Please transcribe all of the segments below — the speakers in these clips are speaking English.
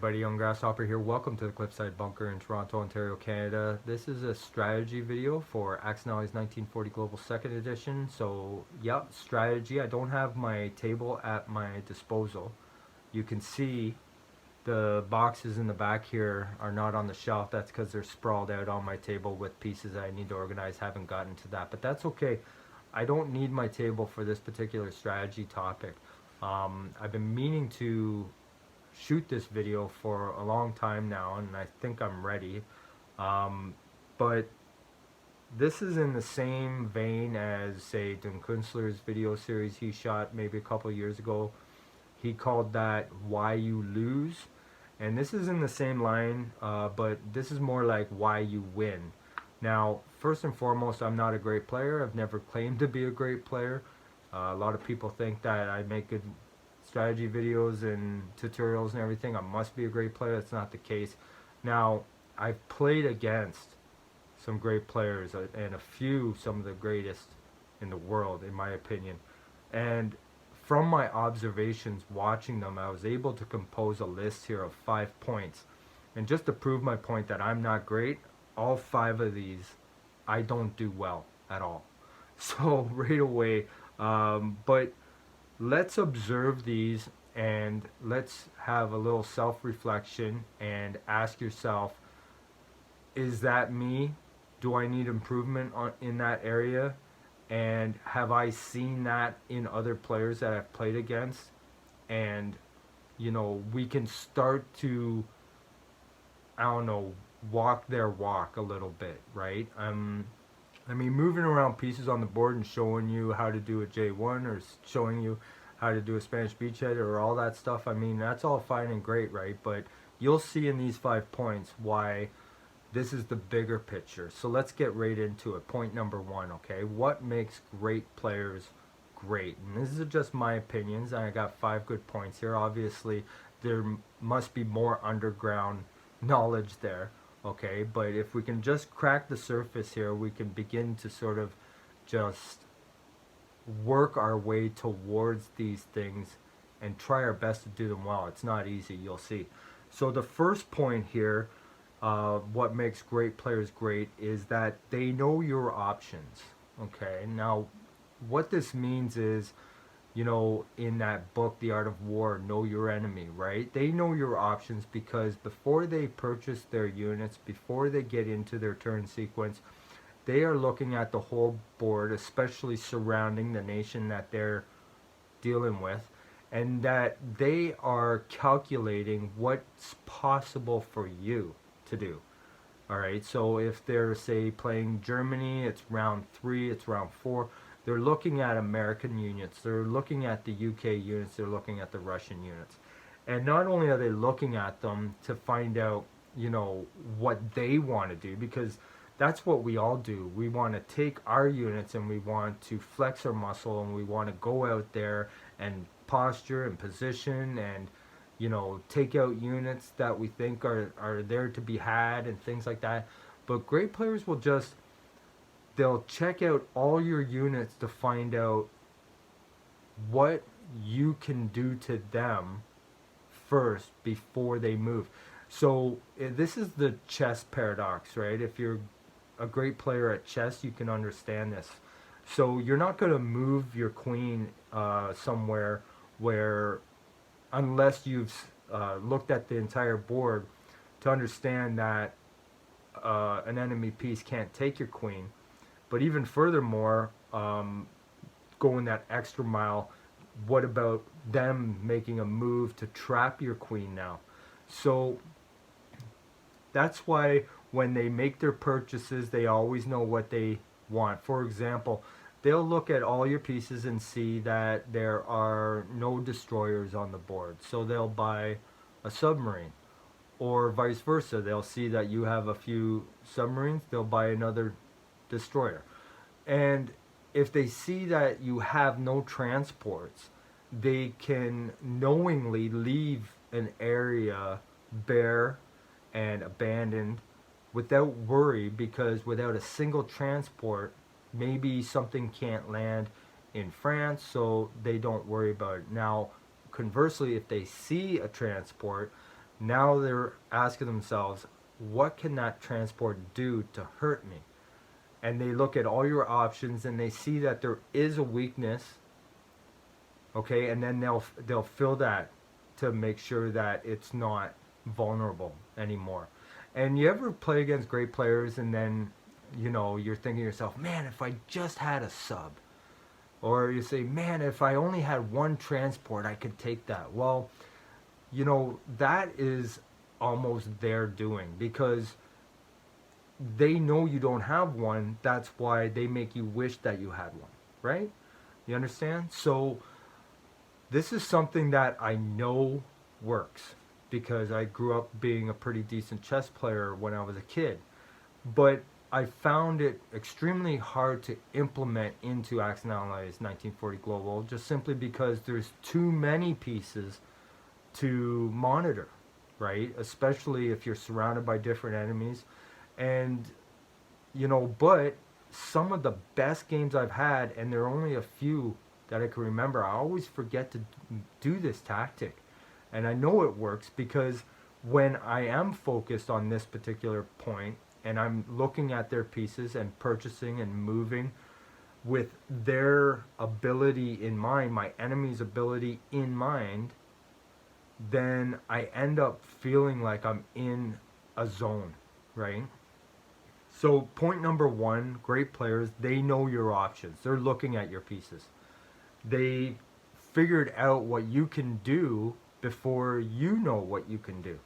everybody, Young Grasshopper here. Welcome to the Cliffside Bunker in Toronto, Ontario, Canada. This is a strategy video for Axonali's 1940 Global 2nd Edition. So, yeah, strategy. I don't have my table at my disposal. You can see the boxes in the back here are not on the shelf. That's because they're sprawled out on my table with pieces that I need to organize. Haven't gotten to that, but that's okay. I don't need my table for this particular strategy topic. I've been meaning to shoot this video for a long time now, and I think I'm ready. But this is in the same vein as, say, Dunkunstler's video series he shot maybe a couple years ago. He called that Why You Lose. And this is in the same line, but this is more like Why You Win. Now, first and foremost, I'm not a great player. I've never claimed to be a great player. A lot of people think that I make good strategy videos and tutorials and everything. I must be a great player. That's not the case. Now, I've played against some great players and some of the greatest in the world, in my opinion. And from my observations watching them, I was able to compose a list here of 5 points. And just to prove my point that I'm not great, all 5 of these I don't do well at all. So right away, but let's observe these and let's have a little self-reflection and ask yourself, is that me? Do I need improvement in that area? And have I seen that in other players that I've played against? And, you know, we can start to, I don't know, walk their walk a little bit, right? I mean, moving around pieces on the board and showing you how to do a J1 or showing you how to do a Spanish beachhead or all that stuff, I mean, that's all fine and great, right? But you'll see in these 5 points why this is the bigger picture. So let's get right into it. Point number 1, okay? What makes great players great? And this is just my opinions. I got 5 good points here. Obviously, there must be more underground knowledge there. Okay, but if we can just crack the surface here, we can begin to sort of just work our way towards these things and try our best to do them well. It's not easy, you'll see. So the first point here, what makes great players great, is that they know your options. Okay, now what this means is, you know, in that book, The Art of War, Know Your Enemy, right? They know your options because before they purchase their units, before they get into their turn sequence, they are looking at the whole board, especially surrounding the nation that they're dealing with, and that they are calculating what's possible for you to do. Alright, so if they're, say, playing Germany, it's round 3, it's round 4, they're looking at American units, they're looking at the UK units, they're looking at the Russian units. And not only are they looking at them to find out, you know, what they want to do, because that's what we all do. We want to take our units and we want to flex our muscle and we want to go out there and posture and position and, you know, take out units that we think are there to be had and things like that. But great players will just, they'll check out all your units to find out what you can do to them first before they move. So this is the chess paradox, right? If you're a great player at chess, you can understand this. So you're not going to move your queen somewhere where, unless you've looked at the entire board to understand that an enemy piece can't take your queen. But even furthermore, going that extra mile, what about them making a move to trap your queen now? So that's why when they make their purchases, they always know what they want. For example, they'll look at all your pieces and see that there are no destroyers on the board. So they'll buy a submarine. Or vice versa, they'll see that you have a few submarines, they'll buy another destroyer. And if they see that you have no transports, they can knowingly leave an area bare and abandoned without worry, because without a single transport, maybe something can't land in France, so they don't worry about it. Now, conversely, if they see a transport, Now they're asking themselves, what can that transport do to hurt me? And they look at all your options and they see that there is a weakness, okay, and then they'll fill that to make sure that it's not vulnerable anymore. And you ever play against great players and then you're thinking to yourself, man, if I just had a sub, or you say, man, if I only had one transport, I could take that. Well, that is almost their doing, because they know you don't have one. That's why they make you wish that you had one, right? You understand? So this is something that I know works, because I grew up being a pretty decent chess player when I was a kid. But I found it extremely hard to implement into Axis Allies 1940 Global, just simply because there's too many pieces to monitor, right? Especially if you're surrounded by different enemies. And, but some of the best games I've had, and there are only a few that I can remember, I always forget to do this tactic. And I know it works because when I am focused on this particular point and I'm looking at their pieces and purchasing and moving with their ability in mind, my enemy's ability in mind, then I end up feeling like I'm in a zone, right? So point number one, great players, they know your options. They're looking at your pieces. They figured out what you can do before you know what you can do.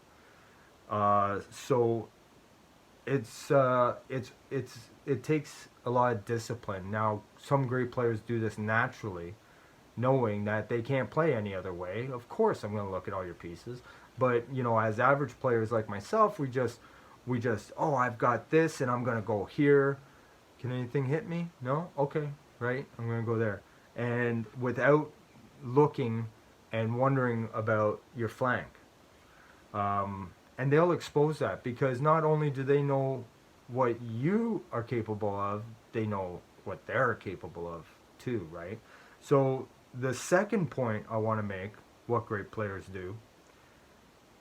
So it takes a lot of discipline. Now, some great players do this naturally, knowing that they can't play any other way. Of course, I'm going to look at all your pieces. But as average players like myself, we just oh, I've got this, and I'm going to go here. Can anything hit me? No? Okay, right? I'm going to go there. And without looking and wondering about your flank. And they'll expose that, because not only do they know what you are capable of, they know what they're capable of too, right? So the second point I want to make, what great players do,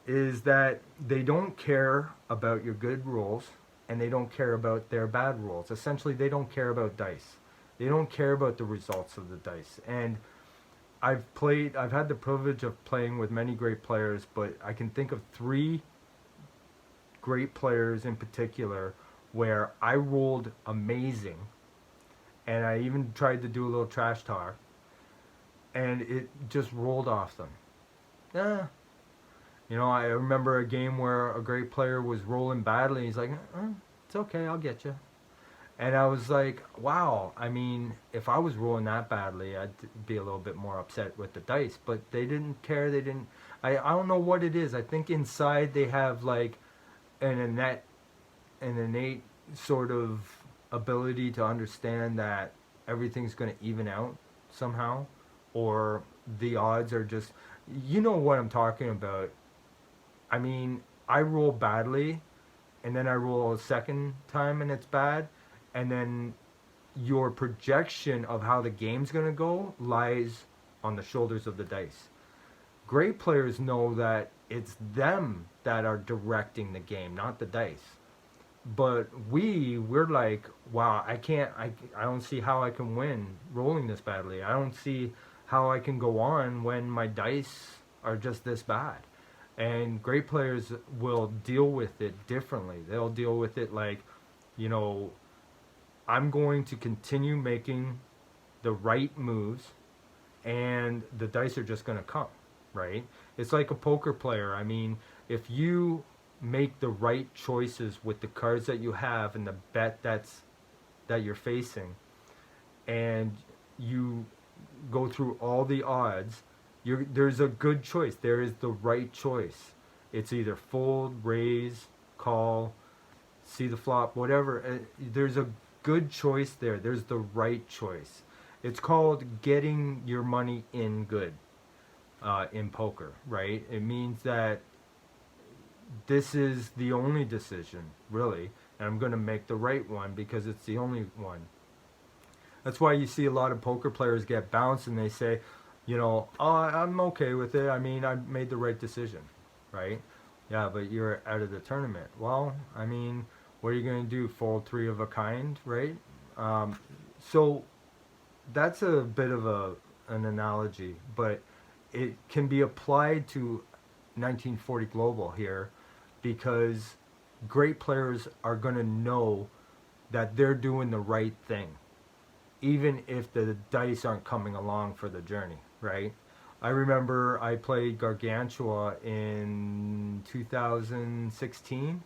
is that they don't care about your good rolls and they don't care about their bad rolls. Essentially, they don't care about dice. They don't care about the results of the dice. And I've had the privilege of playing with many great players, but I can think of 3 great players in particular where I rolled amazing, and I even tried to do a little trash talk, and it just rolled off them. I remember a game where a great player was rolling badly. He's like, it's okay, I'll get you. And I was like, wow, I mean, if I was rolling that badly, I'd be a little bit more upset with the dice. But they didn't care. I don't know what it is. I think inside they have like an innate sort of ability to understand that everything's going to even out somehow. Or the odds are just, what I'm talking about. I mean, I roll badly, and then I roll a second time and it's bad. And then your projection of how the game's going to go lies on the shoulders of the dice. Great players know that it's them that are directing the game, not the dice. But we're like, wow, I don't see how I can win rolling this badly. I don't see how I can go on when my dice are just this bad. And great players will deal with it differently. They'll deal with it like, I'm going to continue making the right moves, and the dice are just going to come, right? It's like a poker player. I mean, if you make the right choices with the cards that you have and the bet that you're facing, and you go through all the odds, there's a good choice. There is the right choice. It's either fold, raise, call, see the flop, whatever. There's a good choice there. There's the right choice. It's called getting your money in good in poker, right? It means that this is the only decision, really, and I'm going to make the right one because it's the only one. That's why you see a lot of poker players get bounced and they say, oh, I'm okay with it. I mean, I made the right decision, right? Yeah, but you're out of the tournament. Well, I mean, what are you going to do? Fold three of a kind, right? So that's a bit of an analogy, but it can be applied to 1940 Global here because great players are going to know that they're doing the right thing, even if the dice aren't coming along for the journey, right? I remember I played Gargantua in 2016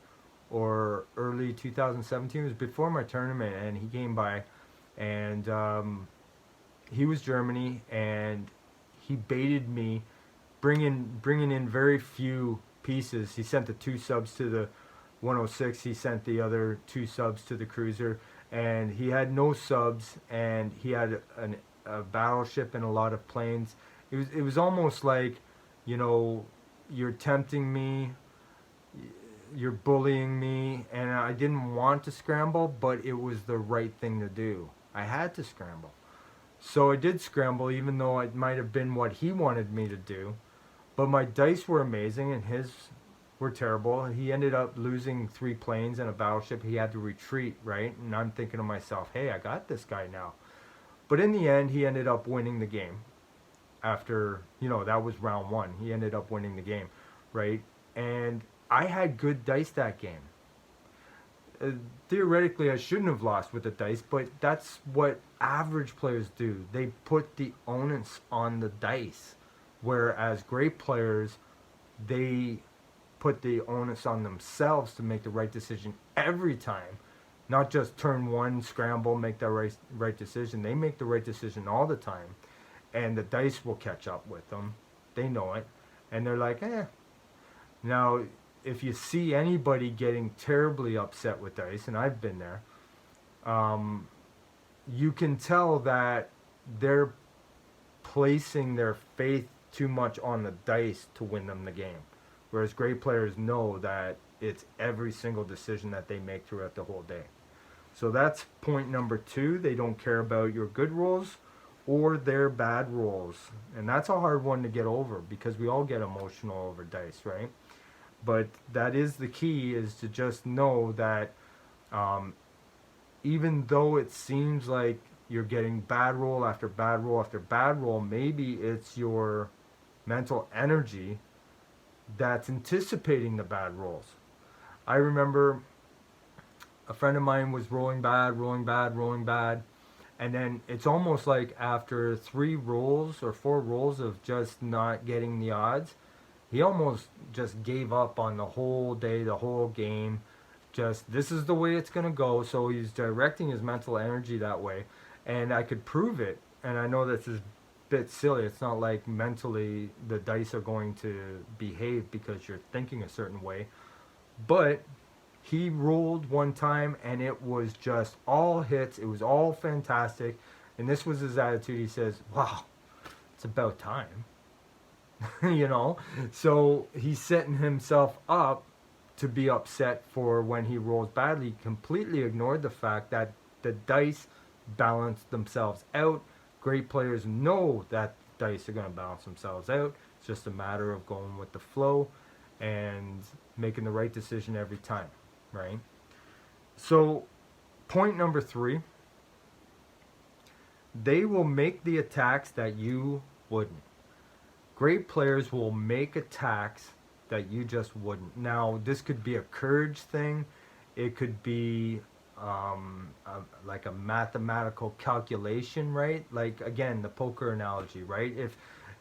or early 2017. It was before my tournament, and he came by, and he was Germany, and he baited me, bringing in very few pieces. He sent the two subs to the 106. He sent the other two subs to the cruiser, and he had no subs, and he had a battleship and a lot of planes. It was almost like, you know, you're tempting me, you're bullying me, and I didn't want to scramble, but it was the right thing to do. I had to scramble. So I did scramble, even though it might have been what he wanted me to do. But my dice were amazing, and his were terrible. He ended up losing three planes and a battleship. He had to retreat, right? And I'm thinking to myself, hey, I got this guy now. But in the end, he ended up winning the game. After, that was round one. He ended up winning the game, right? And I had good dice that game. Uh, Theoretically, I shouldn't have lost with the dice, but that's what average players do. They put the onus on the dice, whereas great players, they put the onus on themselves to make the right decision every time, not just turn one, scramble, make that right decision. They make the right decision all the time, and the dice will catch up with them. They know it, and they're like, eh. Now, if you see anybody getting terribly upset with dice, and I've been there, um, you can tell that they're placing their faith too much on the dice to win them the game. Whereas great players know that it's every single decision that they make throughout the whole day. So that's point number two. They don't care about your good rolls or their bad rolls. And that's a hard one to get over because we all get emotional over dice, right? But that is the key, is to just know that um, even though it seems like you're getting bad roll after bad roll after bad roll, maybe it's your mental energy that's anticipating the bad rolls. I remember a friend of mine was rolling bad, rolling bad, rolling bad, and then it's almost like after three rolls or four rolls of just not getting the odds, he almost just gave up on the whole day, the whole game. Just, this is the way it's going to go. So he's directing his mental energy that way. And I could prove it. And I know this is a bit silly. It's not like mentally the dice are going to behave because you're thinking a certain way. But he rolled one time and it was just all hits. It was all fantastic. And this was his attitude. He says, wow, it's about time. So he's setting himself up to be upset for when he rolls badly. He completely ignored the fact that the dice balance themselves out. Great players know that dice are going to balance themselves out. It's just a matter of going with the flow and making the right decision every time, right? So point number three, they will make the attacks that you wouldn't. Great players will make attacks that you just wouldn't. Now, this could be a courage thing. It could be like a mathematical calculation, right? Like, again, the poker analogy, right?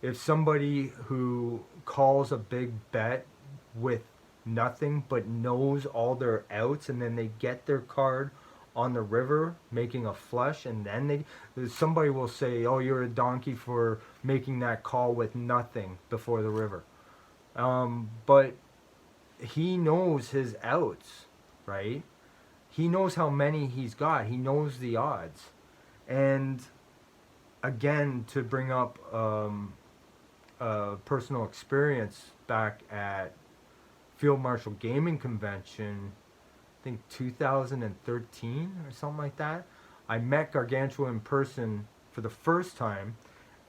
If somebody who calls a big bet with nothing but knows all their outs, and then they get their card on the river making a flush, and then somebody will say, oh, you're a donkey for making that call with nothing before the river. But he knows his outs, right? He knows how many he's got. He knows the odds. And again, to bring up a personal experience back at Field Marshal Gaming Convention, I think 2013 or something like that. I met Gargantua in person for the first time,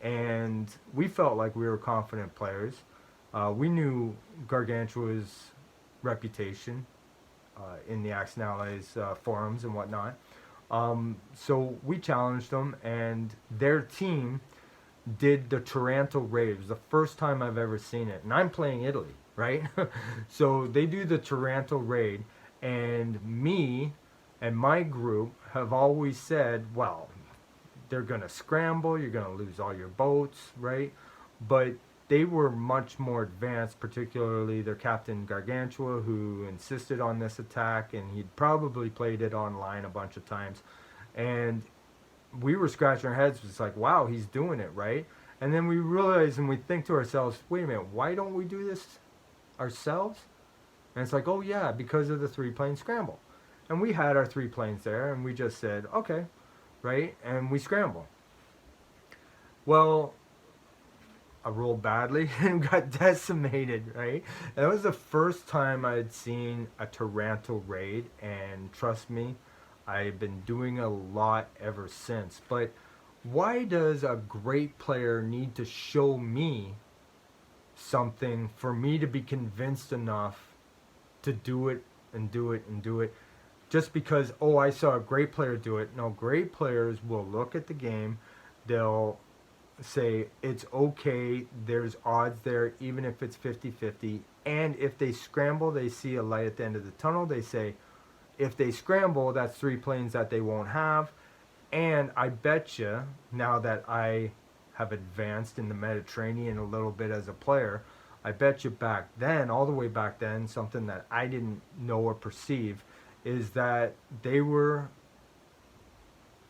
and we felt like we were confident players. We knew Gargantua's reputation in the Axe and Allies forums and whatnot. So we challenged them, and their team did the Taranto raid. It was the first time I've ever seen it, and I'm playing Italy, right? So they do the Taranto raid, and me and my group have always said, well, they're gonna scramble, you're gonna lose all your boats, right? But they were much more advanced, particularly their captain Gargantua, who insisted on this attack, and he'd probably played it online a bunch of times. And we were scratching our heads. It's like, wow, he's doing it, right? And then we realize and we think to ourselves, wait a minute, why don't we do this ourselves? And it's like, oh yeah, because of the 3-plane scramble. And we had our 3 planes there, and we just said, okay, right? And we scramble. Well, I rolled badly and got decimated, right? That was the first time I had seen a Taranto raid, and trust me, I've been doing a lot ever since. But why does a great player need to show me something for me to be convinced enough to do it and do it and do it? Just because, oh, I saw a great player do it. No, great players will look at the game, they'll say it's okay, there's odds there, even if it's 50-50. And if they scramble, they see a light at the end of the tunnel. They say, if they scramble, that's 3 planes that they won't have. And I bet you, now that I have advanced in the Mediterranean a little bit as a player, I bet you back then, all the way back then, something that I didn't know or perceive is that they were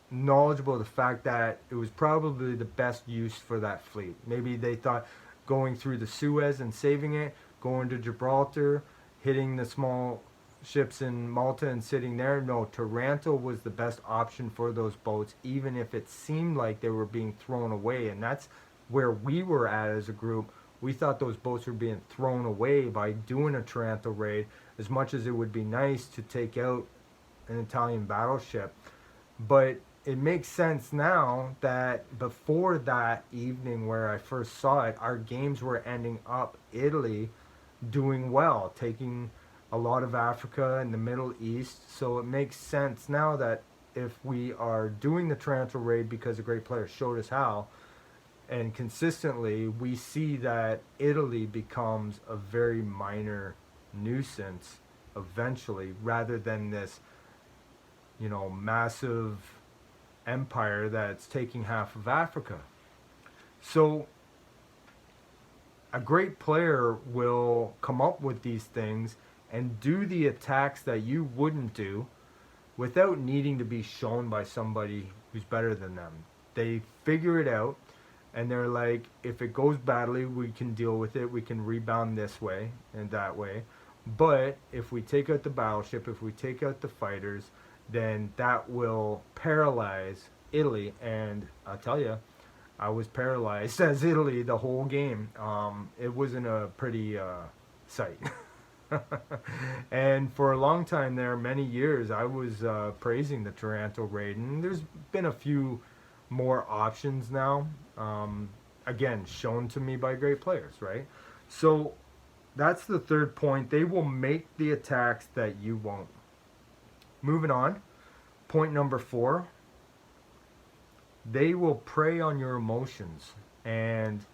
knowledgeable of the fact that it was probably the best use for that fleet. Maybe they thought going through the Suez and saving it, going to Gibraltar, hitting the small ships in Malta and sitting there. No, Taranto was the best option for those boats, even if it seemed like they were being thrown away. And that's where we were at as a group. We thought those boats were being thrown away by doing a Taranto raid, as much as it would be nice to take out an Italian battleship. But it makes sense now that before that evening where I first saw it, our games were ending up Italy doing well, taking a lot of Africa and the Middle East. So it makes sense now that if we are doing the Taranto raid because a great player showed us how, and consistently, we see that Italy becomes a very minor nuisance eventually, rather than this, massive empire that's taking half of Africa. So a great player will come up with these things and do the attacks that you wouldn't do without needing to be shown by somebody who's better than them. They figure it out, and they're like, if it goes badly, we can deal with it. We can rebound this way and that way. But if we take out the battleship, if we take out the fighters, then that will paralyze Italy. And I'll tell you, I was paralyzed as Italy the whole game. It wasn't a pretty sight. And for a long time there, many years, I was praising the Taranto raid. And there's been a few more options now, again, shown to me by great players, right? So that's the third point. They will make the attacks that you won't. Moving on, point number 4, they will prey on your emotions. And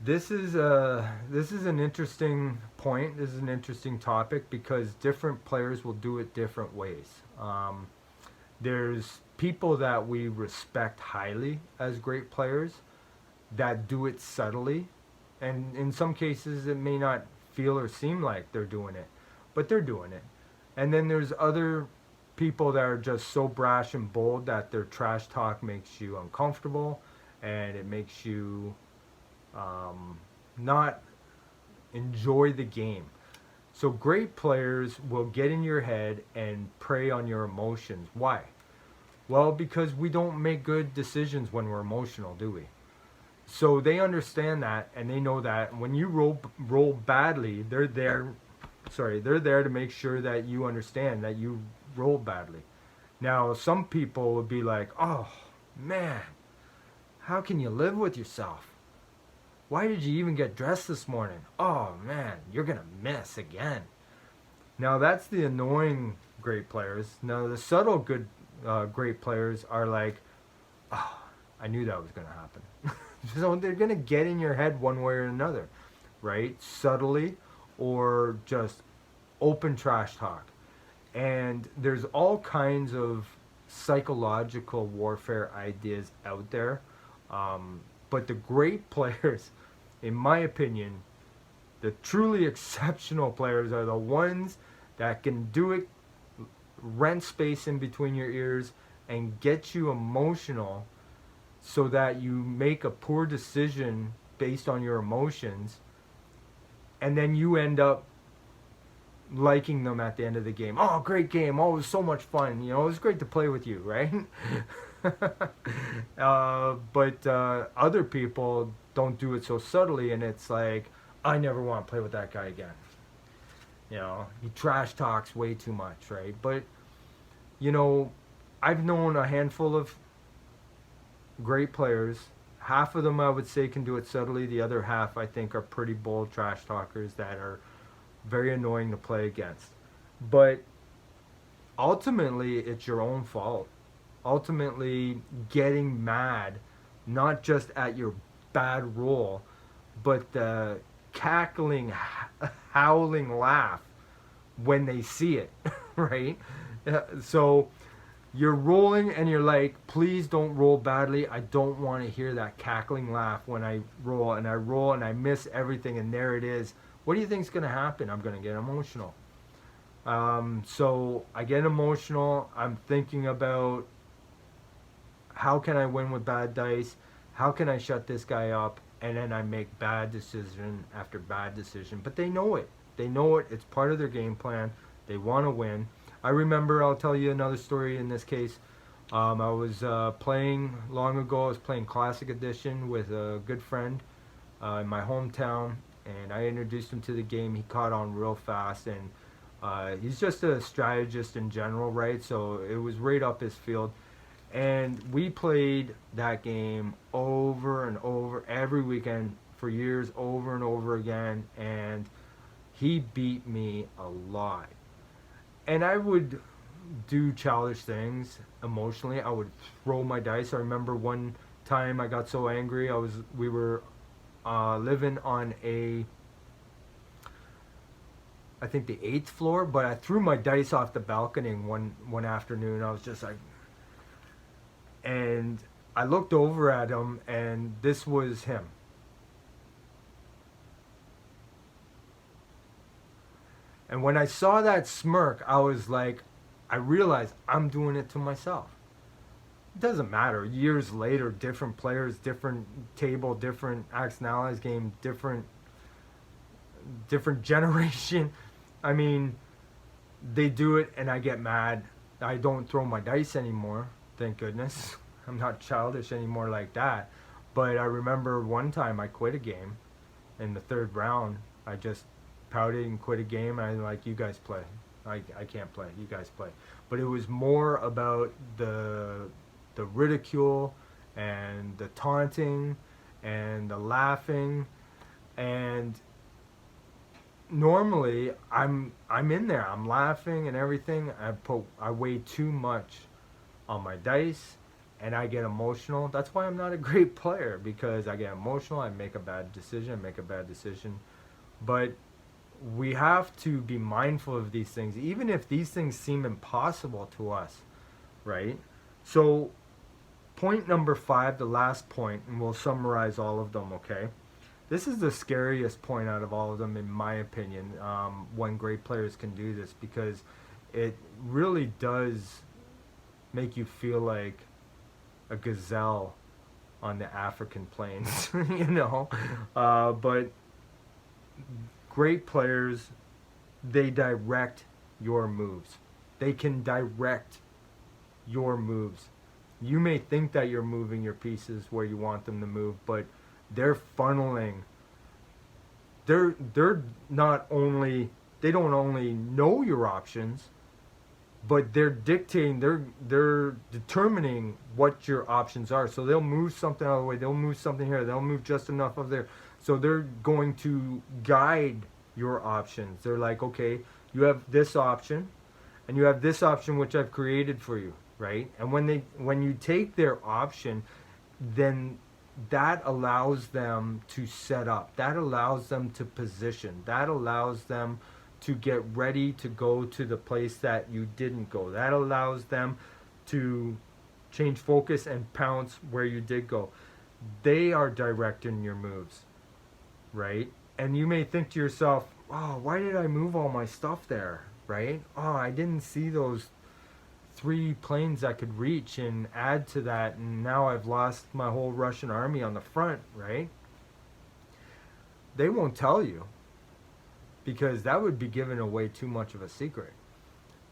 this is an interesting point. This is an interesting topic because different players will do it different ways. There's people that we respect highly as great players that do it subtly, and in some cases it may not feel or seem like they're doing it, but they're doing it. And then there's other people that are just so brash and bold that their trash talk makes you uncomfortable, and it makes you not enjoy the game. So great players will get in your head and prey on your emotions. Why? Well, because we don't make good decisions when we're emotional, do we? So they understand that, and they know that when you roll badly, they're there to make sure that you understand that you roll badly. Now, some people would be like, oh man, how can you live with yourself? Why did you even get dressed this morning? Oh man, you're gonna miss again. Now that's the annoying great players. Now the subtle good great players are like, oh, I knew that was gonna happen. So they're gonna get in your head one way or another, right? Subtly, or just open trash talk. And there's all kinds of psychological warfare ideas out there. But the great players, in my opinion, the truly exceptional players are the ones that can do it, rent space in between your ears, and get you emotional so that you make a poor decision based on your emotions, and then you end up liking them at the end of the game. Oh, great game. Oh, it was so much fun. You know, it was great to play with you, right? But other people don't do it so subtly, and it's like, I never want to play with that guy again. You know, he trash talks way too much, right? But, you know, I've known a handful of great players. Half of them, I would say, can do it subtly. The other half, I think, are pretty bold trash talkers that are very annoying to play against. But ultimately, it's your own fault. Ultimately, getting mad, not just at your bad roll, but the cackling, howling laugh when they see it, right? So you're rolling and you're like, please don't roll badly. I don't want to hear that cackling laugh when I roll and I miss everything, and there it is. What do you think's going to happen? I'm going to get emotional. So I get emotional. I'm thinking about, how can I win with bad dice? How can I shut this guy up? And then I make bad decision after bad decision. But they know it. They know it. It's part of their game plan. They want to win. I remember, I'll tell you another story in this case. I was playing long ago. I was playing Classic Edition with a good friend in my hometown, and I introduced him to the game. He caught on real fast, and he's just a strategist in general, right? So it was right up his field. And we played that game over and over every weekend for years, over and over again, and he beat me a lot. And I would do childish things emotionally. I would throw my dice. I remember one time I got so angry. We were living on I think the 8th floor, but I threw my dice off the balcony one afternoon. I was just like, and I looked over at him, and this was him. And when I saw that smirk, I was like, I realized I'm doing it to myself. It doesn't matter. Years later, different players, different table, different Axe and Allies game, different generation. I mean, they do it, and I get mad. I don't throw my dice anymore. Thank goodness. I'm not childish anymore like that. But I remember one time I quit a game in the 3rd round. I just pouted and quit a game, and I'm like, you guys play. I can't play. You guys play. But it was more about the ridicule and the taunting and the laughing. And normally I'm in there. I'm laughing and everything. I weigh too much on my dice, and I get emotional. That's why I'm not a great player, because I get emotional. I make a bad decision. But we have to be mindful of these things, even if these things seem impossible to us, right? So point number 5, the last point, and we'll summarize all of them, okay? This is the scariest point out of all of them, in my opinion, when great players can do this, because it really does make you feel like a gazelle on the African plains, you know? But great players, they direct your moves. They can direct your moves. You may think that you're moving your pieces where you want them to move, but they're funneling. They're not only, they don't only know your options, but they're dictating, they're determining what your options are. So they'll move something out of the way, they'll move something here, they'll move just enough of there. So they're going to guide your options. They're like, okay, you have this option, and you have this option which I've created for you, right? And when you take their option, then that allows them to set up. That allows them to position. That allows them to get ready to go to the place that you didn't go. That allows them to change focus and pounce where you did go. They are directing your moves, right? And you may think to yourself, oh, why did I move all my stuff there, right? Oh, I didn't see those 3 planes I could reach and add to that, and now I've lost my whole Russian army on the front, right? They won't tell you, because that would be giving away too much of a secret.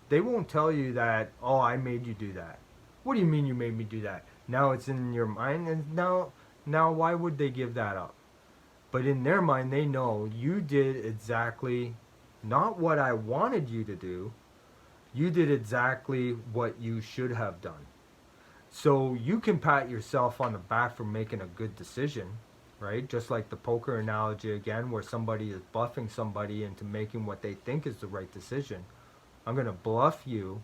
They won't tell you that, oh, I made you do that. What do you mean you made me do that? Now it's in your mind, and now why would they give that up? But in their mind, they know you did exactly not what I wanted you to do. You did exactly what you should have done. So you can pat yourself on the back for making a good decision, right? Just like the poker analogy again, where somebody is bluffing somebody into making what they think is the right decision. I'm going to bluff you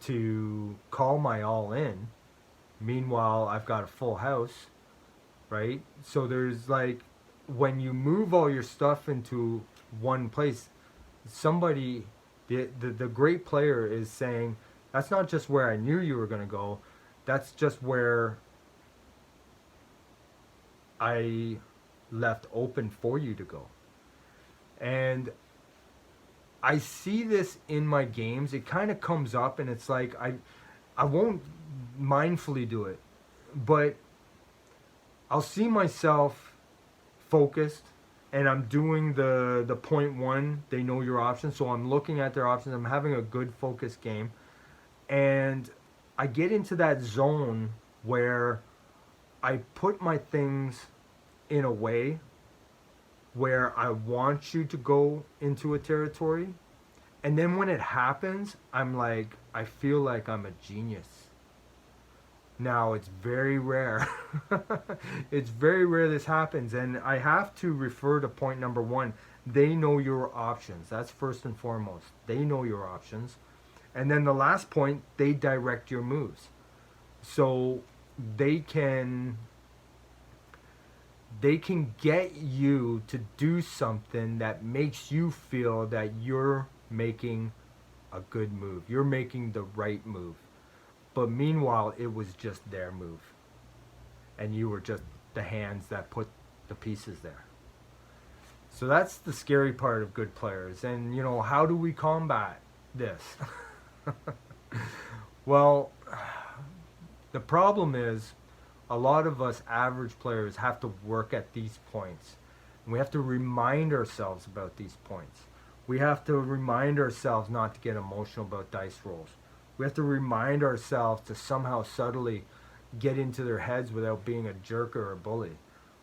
to call my all in. Meanwhile, I've got a full house, right? So there's like, when you move all your stuff into one place, somebody, the great player is saying, that's not just where I knew you were going to go, that's just where I left open for you to go. And I see this in my games. It kind of comes up, and it's like I won't mindfully do it, but I'll see myself focused, and I'm doing the point one. They know your options, so I'm looking at their options. I'm having a good focused game, and I get into that zone where I put my things in a way where I want you to go into a territory, and then when it happens, I'm like, I feel like I'm a genius. Now, it's very rare. It's very rare this happens, and I have to refer to point number one. They know your options. That's first and foremost. They know your options. And then the last point, they direct your moves. So they can get you to do something that makes you feel that you're making a good move. You're making the right move. But meanwhile, it was just their move. And you were just the hands that put the pieces there. So that's the scary part of good players. And, you know, how do we combat this? Well, the problem is a lot of us average players have to work at these points. And we have to remind ourselves about these points. We have to remind ourselves not to get emotional about dice rolls. We have to remind ourselves to somehow subtly get into their heads without being a jerk or a bully.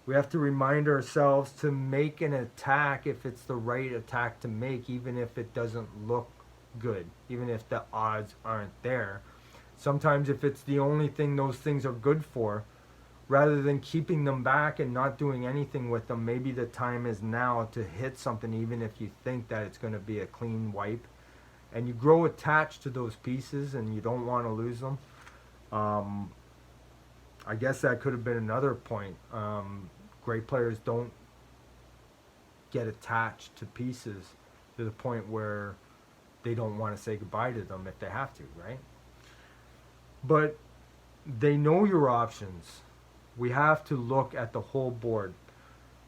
We have to remind ourselves to make an attack if it's the right attack to make, even if it doesn't look good, even if the odds aren't there. Sometimes if it's the only thing those things are good for, rather than keeping them back and not doing anything with them, maybe the time is now to hit something, even if you think that it's going to be a clean wipe. And you grow attached to those pieces and you don't want to lose them. I guess that could have been another point. Great players don't get attached to pieces to the point where they don't want to say goodbye to them if they have to, right? But they know your options. We have to look at the whole board.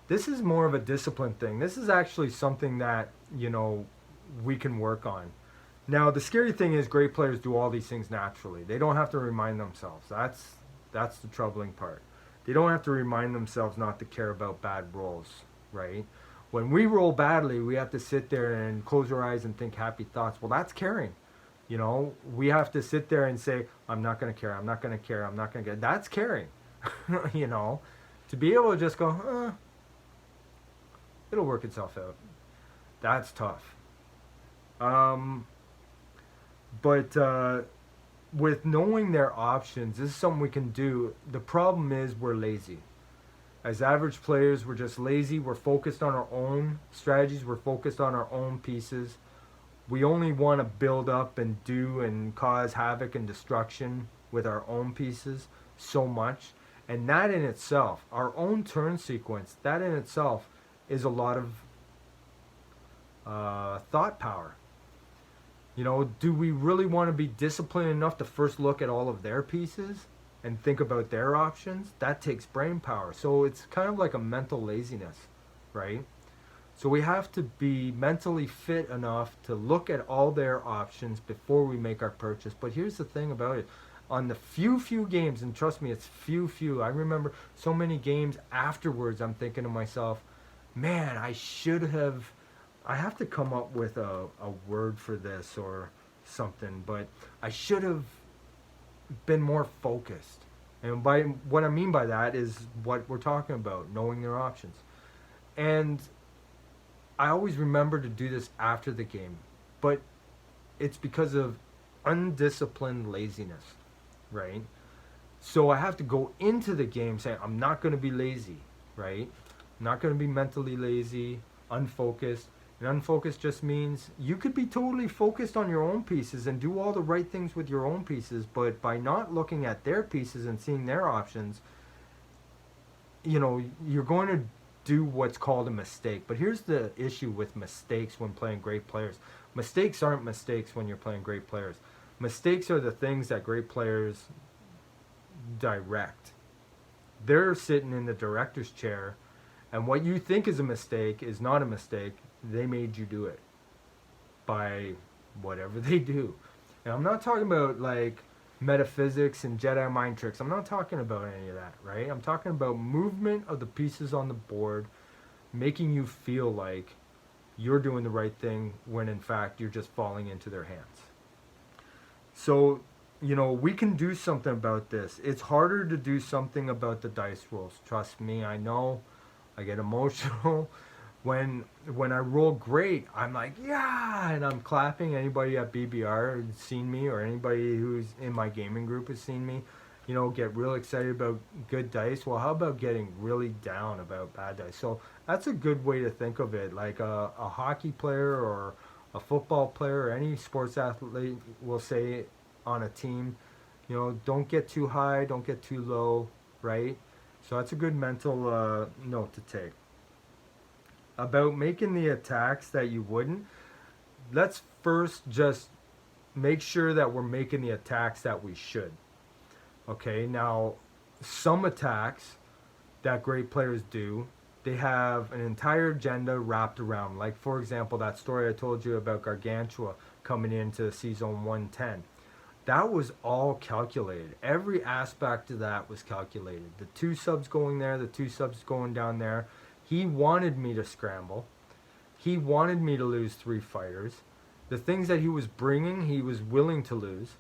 This is more of a discipline thing. This is actually something that, you know, we can work on. Now, the scary thing is great players do all these things naturally. They don't have to remind themselves. That's the troubling part. They don't have to remind themselves not to care about bad rolls, right? When we roll badly, we have to sit there and close our eyes and think happy thoughts. Well, that's caring. You know, we have to sit there and say, I'm not going to care, I'm not going to care, I'm not going to care. That's caring. You know, to be able to just go, it'll work itself out. That's tough. But with knowing their options, this is something we can do. The problem is we're lazy. As average players, we're just lazy. We're focused on our own strategies. We're focused on our own pieces. We only want to build up and do and cause havoc and destruction with our own pieces so much. And that in itself, our own turn sequence, that in itself is a lot of thought power. You know, do we really want to be disciplined enough to first look at all of their pieces and think about their options? That takes brain power. So it's kind of like a mental laziness, right? So we have to be mentally fit enough to look at all their options before we make our purchase. But here's the thing about it. On the few games, and trust me, it's few. I remember so many games afterwards, I'm thinking to myself, man, I have to come up with a word for this or something, but I should have been more focused. And by what I mean by that is what we're talking about, knowing their options. And I always remember to do this after the game, but it's because of undisciplined laziness, right? So I have to go into the game saying, I'm not going to be lazy, right? I'm not going to be mentally lazy, unfocused. And unfocused just means you could be totally focused on your own pieces and do all the right things with your own pieces, but by not looking at their pieces and seeing their options, you know, you're going to do what's called a mistake. But here's the issue with mistakes when playing great players. Mistakes aren't mistakes when you're playing great players. Mistakes are the things that great players direct. They're sitting in the director's chair, and what you think is a mistake is not a mistake. They made you do it by whatever they do. And I'm not talking about like metaphysics and Jedi mind tricks. I'm not talking about any of that, right? I'm talking about movement of the pieces on the board, making you feel like you're doing the right thing when in fact you're just falling into their hands. So, you know, we can do something about this. It's harder to do something about the dice rolls. Trust me, I know. I get emotional. When I roll great, I'm like, yeah, and I'm clapping. Anybody at BBR has seen me, or anybody who's in my gaming group has seen me, you know, get real excited about good dice. Well, how about getting really down about bad dice? So that's a good way to think of it. Like a hockey player or a football player or any sports athlete will say on a team, you know, don't get too high, don't get too low, right? So that's a good mental note to take. About making the attacks that you wouldn't, let's first just make sure that we're making the attacks that we should. Okay, now some attacks that great players do, they have an entire agenda wrapped around. Like, for example, that story I told you about Gargantua coming into season 110. That was all calculated. Every aspect of that was calculated. The 2 subs going there, the 2 subs going down there. He wanted me to scramble. He wanted me to lose 3 fighters. The things that he was bringing, he was willing to lose.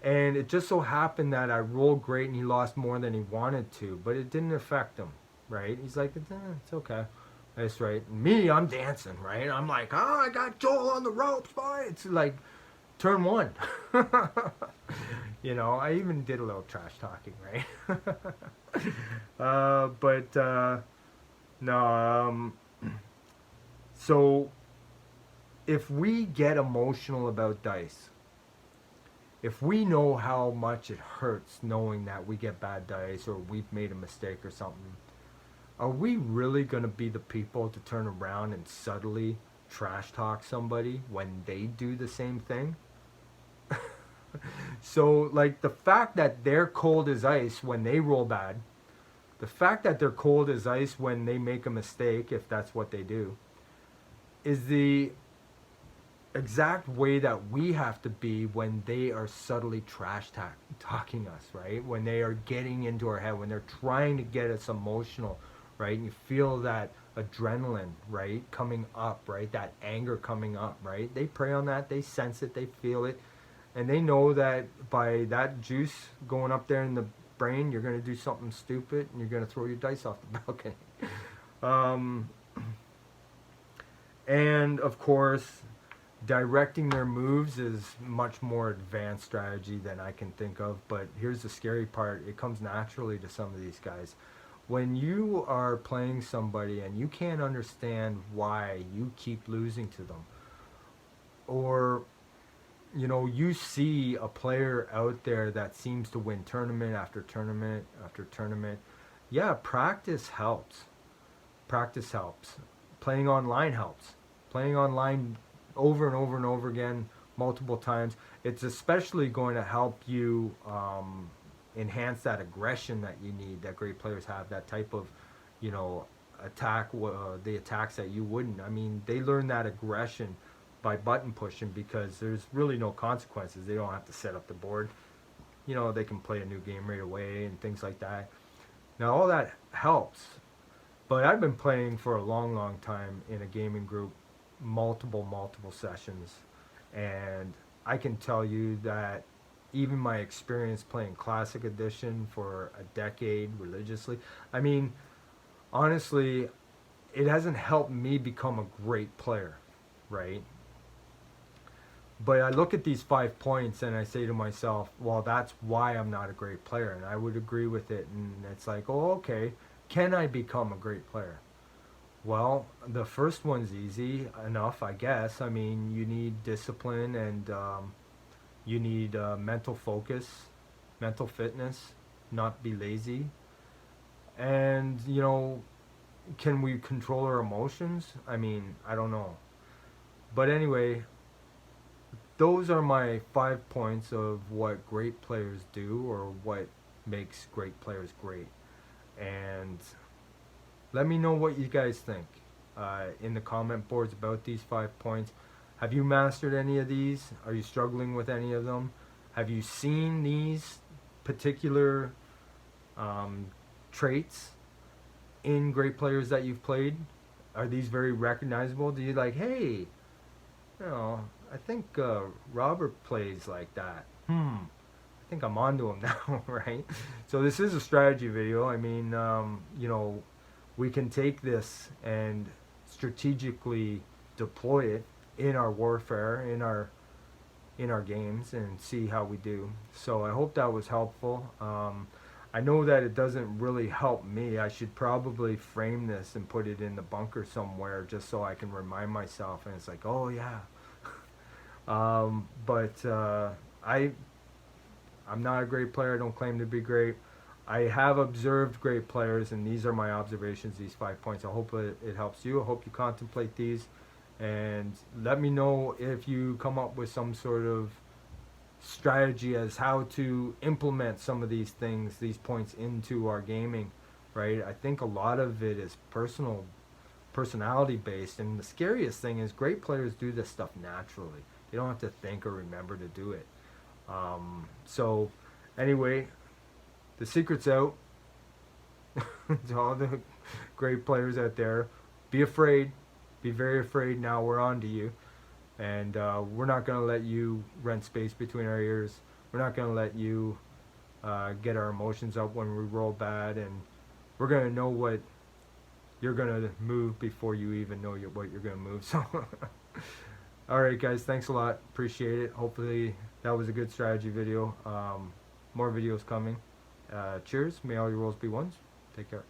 And it just so happened that I rolled great and he lost more than he wanted to. But it didn't affect him, right? He's like, it's okay. That's right. Me, I'm dancing, right? I'm like, oh, I got Joel on the ropes, boy. It's like turn 1. You know, I even did a little trash talking, right? No, so if we get emotional about dice, if we know how much it hurts knowing that we get bad dice or we've made a mistake or something, are we really going to be the people to turn around and subtly trash talk somebody when they do the same thing? So, like, the fact that they're cold as ice when they roll bad, the fact that they're cold as ice when they make a mistake, if that's what they do, is the exact way that we have to be when they are subtly talking us, right? When they are getting into our head, when they're trying to get us emotional, right? And you feel that adrenaline, right, coming up, right? That anger coming up, right? They prey on that, they sense it, they feel it, and they know that by that juice going up there in the brain, you're going to do something stupid and you're going to throw your dice off the balcony. And of course, directing their moves is much more advanced strategy than I can think of. But here's the scary part. It comes naturally to some of these guys. when you are playing somebody and you can't understand why you keep losing to them, or you see a player out there that seems to win tournament after tournament after tournament, yeah, practice helps. Practice helps. Playing online helps. Playing online over and over and over again, multiple times. It's especially going to help you enhance that aggression that you need, that great players have, that type of, you know, attack, the attacks that you wouldn't. I mean, they learn that aggression by button pushing because there's really no consequences. They don't have to set up the board. They can play a new game right away and things like that. Now, all that helps, but I've been playing for a long, long time in a gaming group, multiple sessions, and I can tell you that even my experience playing Classic Edition for a decade religiously, I mean, honestly, it hasn't helped me become a great player, right? But I look at these 5 points and I say to myself, well, that's why I'm not a great player. And I would agree with it. And it's like, oh, okay, can I become a great player? Well, the first one's easy enough, I guess. I mean, you need discipline and you need mental focus, mental fitness, not be lazy. And, can we control our emotions? I mean, I don't know. But anyway, those are my 5 points of what great players do or what makes great players great. And let me know what you guys think in the comment boards about these 5 points. Have you mastered any of these? Are you struggling with any of them? Have you seen these particular traits in great players that you've played? Are these very recognizable? Do you like, hey, I think Robert plays like that. I think I'm onto him now, right? So this is a strategy video. I mean, we can take this and strategically deploy it in our warfare, in our games, and see how we do. So I hope that was helpful. I know that it doesn't really help me. I should probably frame this and put it in the bunker somewhere just so I can remind myself. And it's like, oh yeah. But I'm not a great player. I don't claim to be great. I have observed great players, and these are my observations, these 5 points. I hope it helps you. I hope you contemplate these. And let me know if you come up with some sort of strategy as how to implement some of these things, these points into our gaming, right? I think a lot of it is personality based. And the scariest thing is great players do this stuff naturally. You don't have to think or remember to do it. So anyway, the secret's out to all the great players out there. Be afraid. Be very afraid. Now we're on to you. And we're not going to let you rent space between our ears. We're not going to let you get our emotions up when we roll bad. And we're going to know what you're going to move before you even know what you're going to move. So alright guys, thanks a lot, appreciate it. Hopefully that was a good strategy video. More videos coming. Cheers, may all your rolls be ones. Take care.